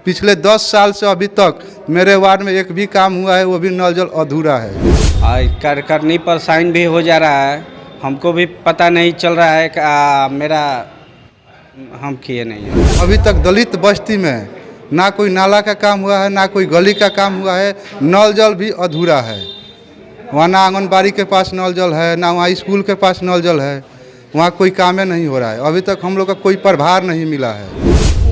पिछले 10 साल से अभी तक मेरे वार्ड में एक भी काम हुआ है, वो भी नल जल अधूरा है। करनी पर साइन भी हो जा रहा है, हमको भी पता नहीं चल रहा है कि हम किए नहीं है। अभी तक दलित बस्ती में ना कोई नाला का काम हुआ है, ना कोई गली का काम हुआ है, नल जल भी अधूरा है। वहाँ ना आंगनबाड़ी के पास नल जल है, ना वहाँ स्कूल के पास नल जल है, वहाँ कोई काम नहीं हो रहा है। अभी तक हम लोग का कोई प्रभार नहीं मिला है।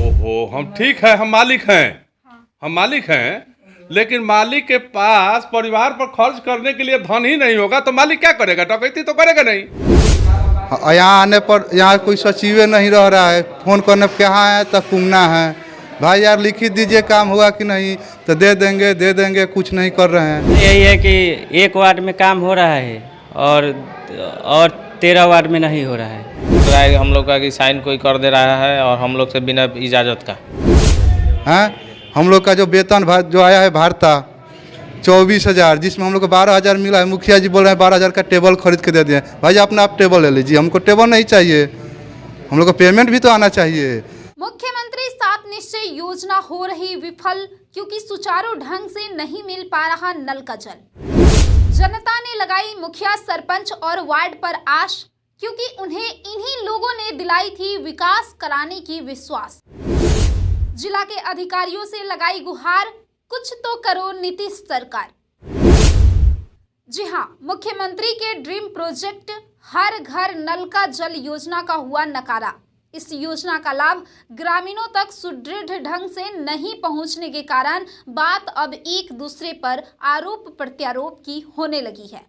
ओहो, हम ठीक है, हम मालिक हैं, लेकिन मालिक के पास परिवार पर खर्च करने के लिए धन ही नहीं होगा तो मालिक क्या करेगा? डकैती तो करेगा नहीं। यहाँ आने पर यहाँ कोई सचिव नहीं रह रहा है, फोन करने पर कहाँ है तो कुमना है। भाई यार लिखित दीजिए काम हुआ कि नहीं, तो दे देंगे, कुछ नहीं कर रहे हैं। यही है कि एक वार्ड में काम हो रहा है और 13 वार्ड में नहीं हो रहा है। हम लोग का कि साइन कोई कर दे रहा है और हम लोग से बिना इजाज़त का। हैं हम लोग का जो वेतन जो आया है भारता 24,000, जिसमें हम लोग को 12,000 मिला है। मुखिया जी बोल रहे हैं 12,000 का टेबल खरीद के दे दिए। भाई अपना आप टेबल ले लीजिए, हमको टेबल नहीं चाहिए, हम लोग को पेमेंट भी तो आना चाहिए। मुख्यमंत्री 7 निश्चय योजना हो रही विफल क्योंकि सुचारू ढंग से नहीं मिल पा रहा नल का जल। जनता ने लगाई मुखिया, सरपंच और वार्ड पर आश क्योंकि उन्हें इन्हीं लोगों ने दिलाई थी विकास कराने की विश्वास। जिला के अधिकारियों से लगाई गुहार, कुछ तो करो नीतीश सरकार। जी हां, मुख्यमंत्री के ड्रीम प्रोजेक्ट हर घर नल का जल योजना का हुआ नकारा। इस योजना का लाभ ग्रामीणों तक सुदृढ़ ढंग से नहीं पहुंचने के कारण बात अब एक दूसरे पर आरोप प्रत्यारोप की होने लगी है।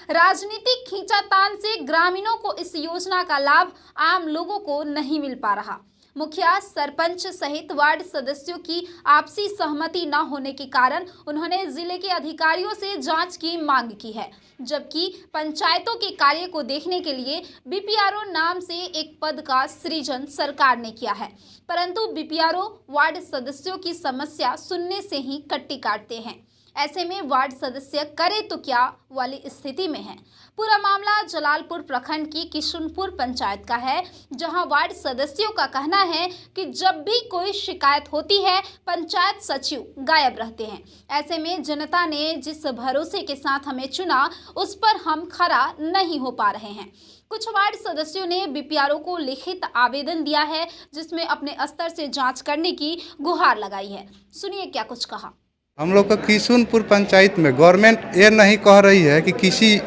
राजनीतिक खींचातान से ग्रामीणों को इस योजना का लाभ आम लोगों को नहीं मिल पा रहा। मुखिया, सरपंच सहित वार्ड सदस्यों की आपसी सहमति न होने के कारण उन्होंने जिले के अधिकारियों से जांच की मांग की है, जबकि पंचायतों के कार्य को देखने के लिए बीपीआरओ नाम से एक पद का सृजन सरकार ने किया है, परंतु बीपीआरओ वार्ड सदस्यों की समस्या सुनने से ही कट्टी काटते हैं। ऐसे में वार्ड सदस्य करे तो क्या वाली स्थिति में है। पूरा मामला जलालपुर प्रखंड की किशुनपुर पंचायत का है, जहां वार्ड सदस्यों का कहना है कि जब भी कोई शिकायत होती है पंचायत सचिव गायब रहते हैं। ऐसे में जनता ने जिस भरोसे के साथ हमें चुना उस पर हम खरा नहीं हो पा रहे हैं। कुछ वार्ड सदस्यों ने बीपीआरओ को लिखित आवेदन दिया है, जिसमें अपने स्तर से जांच करने की गुहार लगाई है। सुनिए क्या कुछ कहा। हम लोग का किशुनपुर पंचायत में गवर्नमेंट ये नहीं कह रही है कि किसी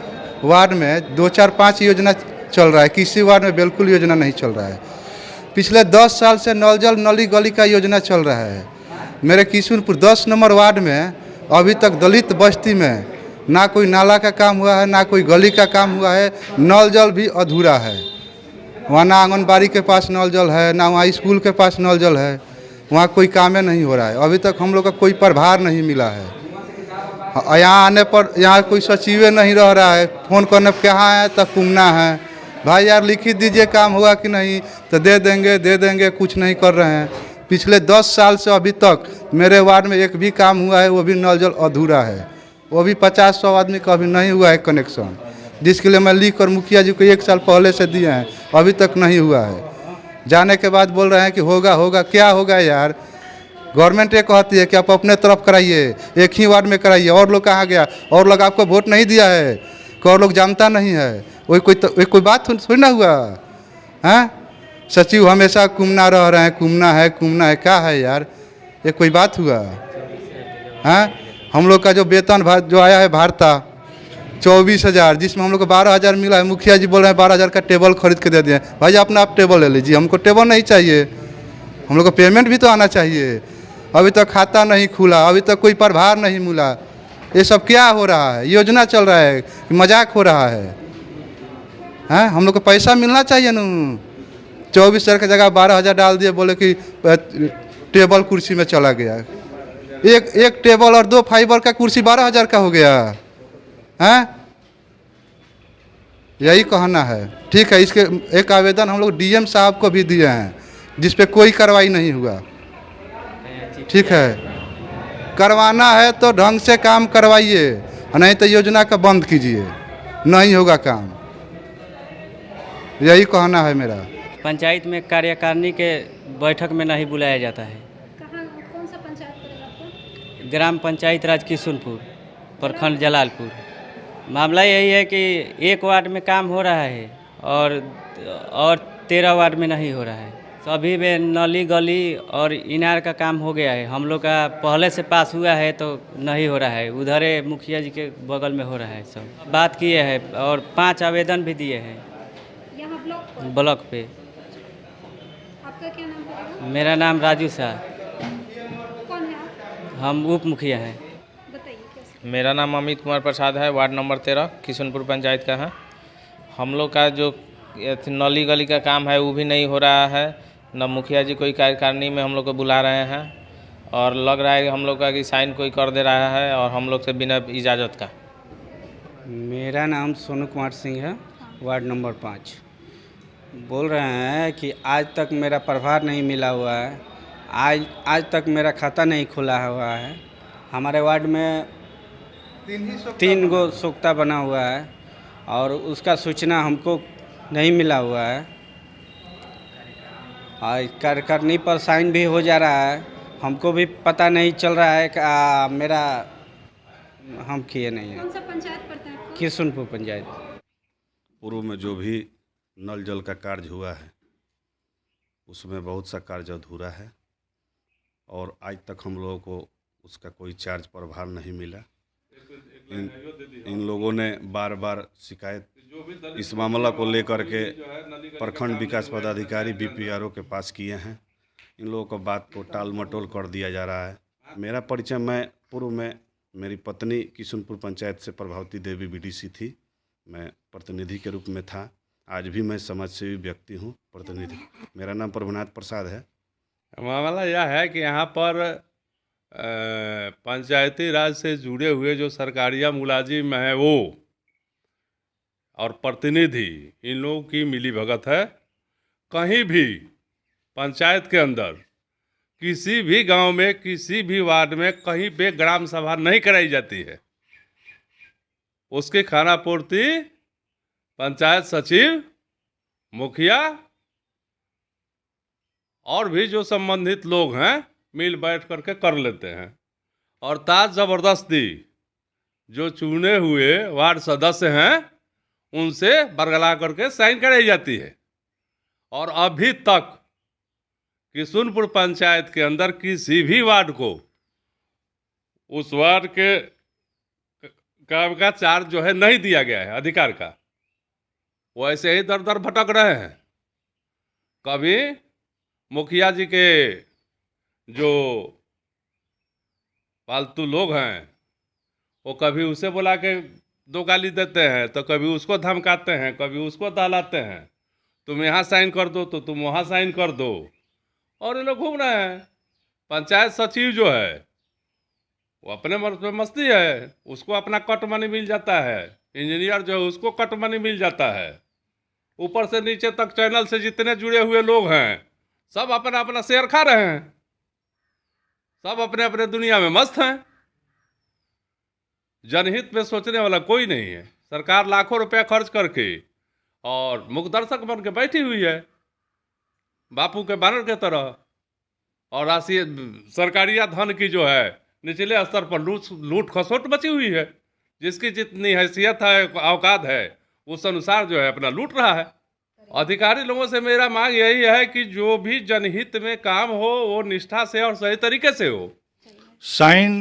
वार्ड में 2, 4, 5 योजना चल रहा है, किसी वार्ड में बिल्कुल योजना नहीं चल रहा है। पिछले 10 साल से नल जल नली गली का योजना चल रहा है। मेरे किशुनपुर 10 नंबर वार्ड में अभी तक दलित बस्ती में ना कोई नाला का काम हुआ है, ना कोई गली का काम हुआ है, नल जल भी अधूरा है। वहाँ ना आंगनबाड़ी के पास नल जल है, ना वहाँ स्कूल के पास नल जल है, वहाँ कोई काम नहीं हो रहा है। अभी तक हम लोग का कोई प्रभार नहीं मिला है। यहाँ आने पर यहाँ कोई सचिव नहीं रह रहा है, फोन करने पर कहाँ है तो कुमना है। भाई यार लिखित दीजिए काम हुआ कि नहीं, तो दे देंगे, कुछ नहीं कर रहे हैं। पिछले 10 साल से अभी तक मेरे वार्ड में एक भी काम हुआ है, वो भी नल जल अधूरा है। वो भी 50-100 आदमी का अभी नहीं हुआ है कनेक्शन, जिसके लिए मैं लिख कर मुखिया जी को 1 साल पहले से दिए हैं, अभी तक नहीं हुआ है। जाने के बाद बोल रहे हैं कि होगा, क्या होगा यार। गवर्नमेंट ये कहती है कि आप अपने तरफ कराइए, एक ही वार्ड में कराइए, और लोग कहाँ गया, और लोग आपको वोट नहीं दिया है, और लोग जानता नहीं है। वही कोई बात थोड़ी ना हुआ है। सचिव हमेशा कुमना रह रहे हैं, कुमना है, क्या है यार, ये कोई बात हुआ है। हम लोग का जो वेतन जो आया है भारता 24,000, जिसमें हम लोग को 12,000 मिला है। मुखिया जी बोल रहे हैं 12,000 का टेबल खरीद के दे दिए। भाई अपना आप टेबल ले लीजिए, हमको टेबल नहीं चाहिए, हम लोग को पेमेंट भी तो आना चाहिए। अभी तक खाता नहीं खुला, अभी तक कोई प्रभार नहीं मिला। ये सब क्या हो रहा है? योजना चल रहा है कि मजाक हो रहा है? हैं हम लोग को पैसा मिलना चाहिए न। 24,000 की जगह 12,000 डाल दिए, बोले कि टेबल कुर्सी में चला गया। एक टेबल और 2 फाइबर का कुर्सी 12,000 का हो गया है। यही कहना है। ठीक है, इसके एक आवेदन हम लोग डीएम साहब को भी दिए हैं, जिस पे कोई कार्रवाई नहीं हुआ। ठीक है, करवाना है तो ढंग से काम करवाइए, नहीं तो योजना का बंद कीजिए, नहीं होगा काम। यही कहना है मेरा। पंचायत में कार्यकारिणी के बैठक में नहीं बुलाया जाता है। सा पंचायत पड़ेगा आपको? ग्राम पंचायत राज किशुनपुर, प्रखंड जलालपुर। मामला यही है कि एक वार्ड में काम हो रहा है और 13 वार्ड में नहीं हो रहा है। सभी में नली गली और इनार का काम हो गया है। हम लोग का पहले से पास हुआ है तो नहीं हो रहा है, उधर मुखिया जी के बगल में हो रहा है। सब बात किए हैं और 5 आवेदन भी दिए हैं यहाँ ब्लॉक पे। आपका क्या नाम पड़ेगा? मेरा नाम राजू शाह, कौन है आप? हम उप मुखिया हैं। बताइए कैसे? मेरा नाम अमित कुमार प्रसाद है, वार्ड नंबर 13 किशुनपुर पंचायत का है। हम लोग का जो नली गली का काम है वो भी नहीं हो रहा है। न मुखिया जी कोई कार्यकारिणी में हम लोग को बुला रहे हैं और लग रहा है कि हम लोग का कि साइन कोई कर दे रहा है और हम लोग से बिना इजाज़त का। मेरा नाम सोनू कुमार सिंह है, वार्ड नंबर 5। बोल रहे हैं कि आज तक मेरा प्रभार नहीं मिला हुआ है, आज तक मेरा खाता नहीं खुला हुआ है। हमारे वार्ड में 3 गो सोख्ता बना हुआ है और उसका सूचना हमको नहीं मिला हुआ है और कार्यकारिणी पर साइन भी हो जा रहा है। हमको भी पता नहीं चल रहा है कि मेरा हम किए नहीं हैं। कौन सा पंचायत पड़ता है आपको? किशुनपुर पंचायत। पूर्व में जो भी नल जल का कार्य हुआ है उसमें बहुत सा कार्य अधूरा है और आज तक हम लोगों को उसका कोई चार्ज प्रभार नहीं मिला। इन लोगों ने बार बार शिकायत इस मामला को लेकर के प्रखंड विकास पदाधिकारी BPRO के पास किए हैं। इन लोगों को बात को टाल मटोल कर दिया जा रहा है। मेरा परिचय, मैं पूर्व में मेरी पत्नी किशुनपुर पंचायत से प्रभावती देवी BDC थी, मैं प्रतिनिधि के रूप में था। आज भी मैं समाजसेवी व्यक्ति हूँ, प्रतिनिधि। मेरा नाम प्रभुनाथ प्रसाद है। मामला यह है कि यहाँ पर पंचायती राज से जुड़े हुए जो सरकारिया मुलाजिम हैं वो और प्रतिनिधि, इन लोगों की मिलीभगत है। कहीं भी पंचायत के अंदर किसी भी गांव में किसी भी वार्ड में कहीं पे ग्राम सभा नहीं कराई जाती है। उसकी खानापूर्ति पंचायत सचिव, मुखिया और भी जो संबंधित लोग हैं मिल बैठ करके कर लेते हैं और ताज ज़बरदस्ती जो चुने हुए वार्ड सदस्य हैं उनसे बरगला करके साइन कराई जाती है। और अभी तक किशुनपुर पंचायत के अंदर किसी भी वार्ड को उस वार्ड के काम का चार्ज जो है नहीं दिया गया है, अधिकार का। वो ऐसे ही दर दर भटक रहे हैं। कभी मुखिया जी के जो फालतू लोग हैं वो कभी उसे बुला के 2 गाली देते हैं तो कभी उसको धमकाते हैं, कभी उसको दहलाते हैं, तुम यहाँ साइन कर दो तो तुम वहाँ साइन कर दो, और ये लोग घूम रहे हैं। पंचायत सचिव जो है वो अपने मर्द पे मस्ती है, उसको अपना कट मनी मिल जाता है। इंजीनियर जो है उसको कट मनी मिल जाता है। ऊपर से नीचे तक चैनल से जितने जुड़े हुए लोग हैं सब अपना अपना शेयर खा रहे हैं, सब अपने अपने दुनिया में मस्त हैं। जनहित में सोचने वाला कोई नहीं है। सरकार लाखों रुपया खर्च करके और मुखदर्शक बन के बैठी हुई है बापू के बानर के तरह, और राशि सरकारिया धन की जो है निचले स्तर पर लूट खसोट मची हुई है। जिसकी जितनी हैसियत है, औकात है, उस अनुसार जो है अपना लूट रहा है। अधिकारी लोगों से मेरा मांग यही है कि जो भी जनहित में काम हो वो निष्ठा से और सही तरीके से हो। साइन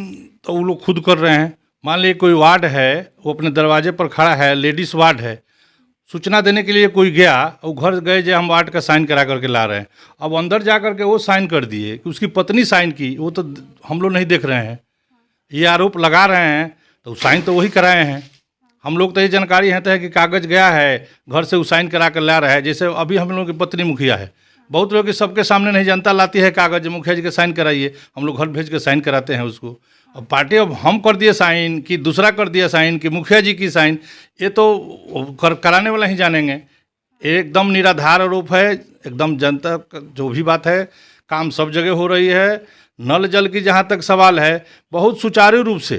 तो वो लोग खुद कर रहे हैं। मान लीजिए कोई वार्ड है, वो अपने दरवाजे पर खड़ा है, लेडीज़ वार्ड है, सूचना देने के लिए कोई गया, वो घर गए जो हम वार्ड का साइन करा करके ला रहे हैं। अब अंदर जा करके वो साइन कर दिए कि उसकी पत्नी साइन की, वो तो हम लोग नहीं देख रहे हैं, ये आरोप लगा रहे हैं। तो साइन तो वही कराए हैं। हम लोग तो ये जानकारी है कि कागज़ गया है, घर से वो साइन करा कर ला रहा है। जैसे अभी हम लोग की पत्नी मुखिया है, बहुत लोग सबके सामने नहीं, जनता लाती है कागज़, मुखिया जी के साइन कराइए, हम लोग घर भेज के साइन कराते हैं उसको। अब पार्टी अब हम कर दिए साइन कि दूसरा कर दिया साइन कि मुखिया जी की साइन, ये तो कराने वाला ही जानेंगे। एकदम निराधार आरोप है, एकदम जनता जो भी बात है, काम सब जगह हो रही है। नल जल की जहाँ तक सवाल है, बहुत सुचारू रूप से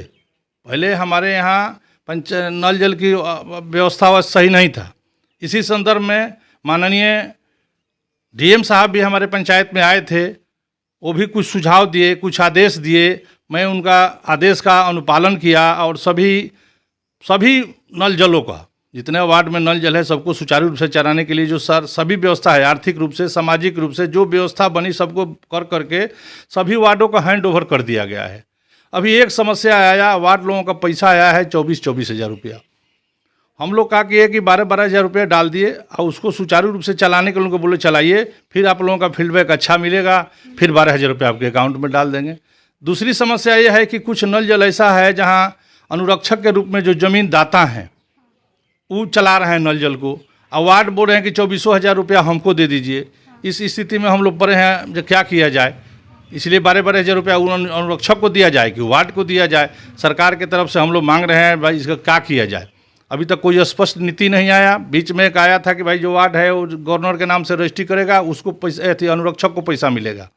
पहले हमारे यहाँ नल जल की व्यवस्था सही नहीं था। इसी संदर्भ में माननीय DM साहब भी हमारे पंचायत में आए थे, वो भी कुछ सुझाव दिए, कुछ आदेश दिए। मैं उनका आदेश का अनुपालन किया और सभी नल जलों का, जितने वार्ड में नल जल है, सबको सुचारू रूप से चलाने के लिए जो सभी व्यवस्था है, आर्थिक रूप से, सामाजिक रूप से जो व्यवस्था बनी, सबको करके सभी वार्डों का हैंड ओवर कर दिया गया है। अभी एक समस्या आया, वार्ड लोगों का पैसा आया है 24 हज़ार रुपया। हम लोग कहा कि 12 हज़ार रुपया डाल दिए और उसको सुचारू रूप से चलाने के लोगों को बोले चलाइए, फिर आप लोगों का फीडबैक अच्छा मिलेगा, फिर 12 हज़ार रुपया आपके अकाउंट में डाल देंगे। दूसरी समस्या ये है कि कुछ नल जल ऐसा है जहाँ अनुरक्षक के रूप में जो ज़मीन दाता हैं वो चला रहे हैं नल जल को, और वार्ड बोल रहे हैं कि 24 हज़ार रुपया हमको दे दीजिए। इस स्थिति में हम लोग पड़े हैं, जो क्या किया जाए। इसलिए 12 हज़ार रुपया अनुरक्षक को दिया जाए कि वार्ड को दिया जाए। सरकार की तरफ से हम लोग मांग रहे हैं भाई इसका क्या किया जाए। अभी तक कोई स्पष्ट नीति नहीं आया। बीच में एक आया था कि भाई जो वार्ड है वो गवर्नर के नाम से रजिस्ट्री करेगा, उसको पैसा, अनुरक्षक को पैसा मिलेगा।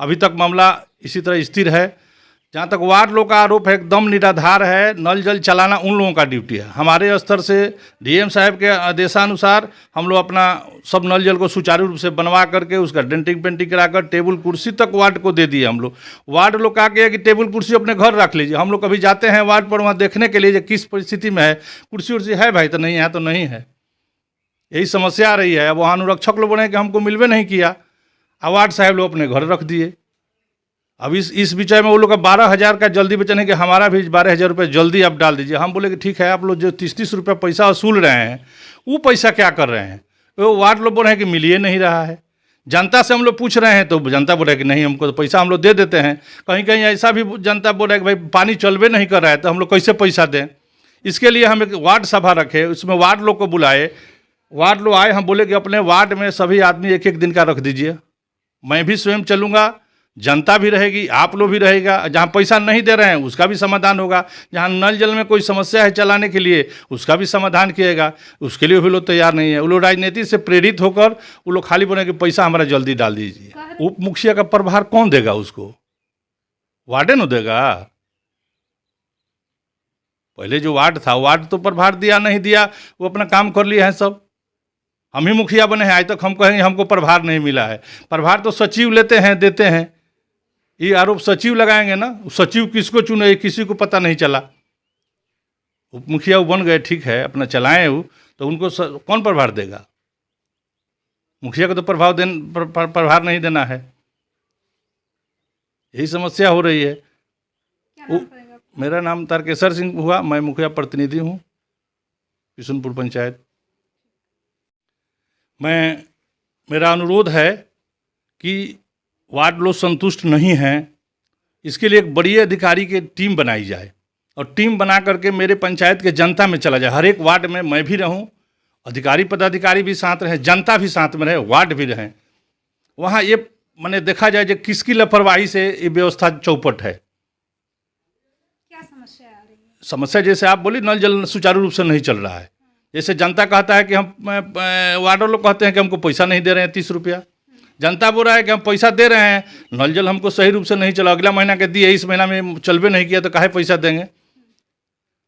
अभी तक मामला इसी तरह स्थिर है। जहाँ तक वार्ड लोग का आरोप है, एकदम निराधार है। नल जल चलाना उन लोगों का ड्यूटी है। हमारे स्तर से डीएम साहब के आदेशानुसार हम लोग अपना सब नल जल को सुचारू रूप से बनवा करके उसका डेंटिंग पेंटिंग कराकर टेबल कुर्सी तक वार्ड को दे दिए हम लोग। वार्ड लोग कहा कि टेबल कुर्सी अपने घर रख लीजिए। हम लोग कभी जाते हैं वार्ड पर वहाँ देखने के लिए किस परिस्थिति में है, कुर्सी उर्सी है भाई, तो नहीं है तो नहीं है। यही समस्या आ रही है। अब वहाँ अनुरक्षक लोग बोले कि हमको मिलवे नहीं किया, वार्ड साहब लोग अपने घर रख दिए। अब इस विषय में वो लोग का 12 हज़ार का जल्दी बचाने के, हमारा भी 12 हज़ार रुपये जल्दी आप डाल दीजिए। हम बोले कि ठीक है, आप लोग जो 30 रुपये पैसा वसूल रहे हैं वो पैसा क्या कर रहे हैं। वो वार्ड लोग बोल रहे हैं कि मिल ही नहीं रहा है। जनता से हम लोग पूछ रहे हैं तो जनता बोल रहा है कि नहीं, हमको तो पैसा हम लोग दे देते हैं। कहीं कहीं ऐसा भी जनता बोल रहा है कि भाई पानी चलबे नहीं कर रहा है तो हम लोग कैसे पैसा दें। इसके लिए हम एक वार्ड सभा रखे, उसमें वार्ड लोग को बुलाए, वार्ड लोग आए। हम बोले कि अपने वार्ड में सभी आदमी एक दिन का रख दीजिए, मैं भी स्वयं चलूँगा, जनता भी रहेगी, आप लोग भी रहेगा। जहाँ पैसा नहीं दे रहे हैं उसका भी समाधान होगा। जहाँ नल जल में कोई समस्या है चलाने के लिए उसका भी समाधान किएगा। उसके लिए भी लोग तैयार नहीं है। वो लोग राजनीति से प्रेरित होकर वो लोग खाली बोले कि पैसा हमारा जल्दी डाल दीजिए। उप मुखिया का प्रभार कौन देगा उसको? वार्डन देगा। पहले जो वार्ड था, वार्ड तो प्रभार दिया नहीं दिया, वो अपना काम कर लिए हैं सब। हम ही मुखिया बने हैं, आज तक हम कहेंगे हमको प्रभार नहीं मिला है। प्रभार तो सचिव लेते हैं, देते हैं। ये आरोप सचिव लगाएंगे ना, सचिव किसको चुने किसी को पता नहीं चला। उप मुखिया वो बन गए, ठीक है, अपना चलाएं वो, तो उनको कौन प्रभार देगा? मुखिया को तो प्रभार नहीं देना है। यही समस्या हो रही है। मेरा नाम तारकेश्वर सिंह हुआ, मैं मुखिया प्रतिनिधि हूँ किशुनपुर पंचायत। मेरा अनुरोध है कि वार्ड लोग संतुष्ट नहीं हैं, इसके लिए एक बड़ी अधिकारी की टीम बनाई जाए और टीम बना करके मेरे पंचायत के जनता में चला जाए। हर एक वार्ड में मैं भी रहूं, अधिकारी पदाधिकारी भी साथ रहें, जनता भी साथ में रहे, वार्ड भी रहें। वहाँ ये मैंने देखा जाए कि किसकी लापरवाही से ये व्यवस्था चौपट है। क्या समस्या आ रही है? समस्या जैसे आप बोली, नल जल सुचारू रूप से नहीं चल रहा है। जैसे जनता कहता है कि हम, वार्ड लोग कहते हैं कि हमको पैसा नहीं दे रहे हैं 30 रुपया। जनता बोल रहा है कि हम पैसा दे रहे हैं, नल जल हमको सही रूप से नहीं चला, अगला महीना के दिए, इस महीना में चलबे नहीं किया तो काहे पैसा देंगे।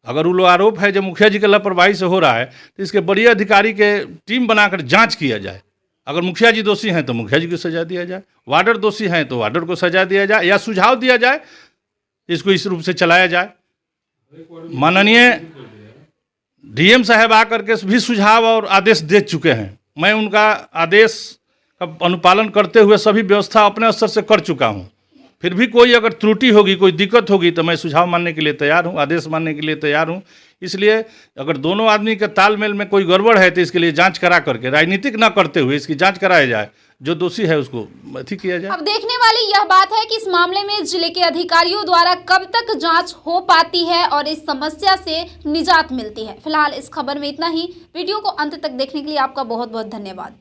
अगर वो लोग आरोप है जो मुखिया जी के लापरवाही से हो रहा है तो इसके बड़ी अधिकारी के टीम बनाकर जांच किया जाए। अगर मुखिया जी दोषी हैं तो मुखिया जी को सजा दिया जाए, वार्डर दोषी हैं तो वार्डर को सजा दिया जाए, या सुझाव दिया जाए इसको इस रूप से चलाया जाए। माननीय डीएम साहब आकर के भी सुझाव और आदेश दे चुके हैं। मैं उनका आदेश का अनुपालन करते हुए सभी व्यवस्था अपने स्तर से कर चुका हूं। फिर भी कोई अगर त्रुटि होगी, कोई दिक्कत होगी तो मैं सुझाव मानने के लिए तैयार हूं, आदेश मानने के लिए तैयार हूं। इसलिए अगर दोनों आदमी के तालमेल में कोई गड़बड़ है तो इसके लिए जांच करा करके, राजनीतिक ना करते हुए इसकी जांच कराया जाए, जो दोषी है उसको अथी किया जाए। अब देखने वाली यह बात है कि इस मामले में जिले के अधिकारियों द्वारा कब तक जांच हो पाती है और इस समस्या से निजात मिलती है। फिलहाल इस खबर में इतना ही। वीडियो को अंत तक देखने के लिए आपका बहुत बहुत धन्यवाद।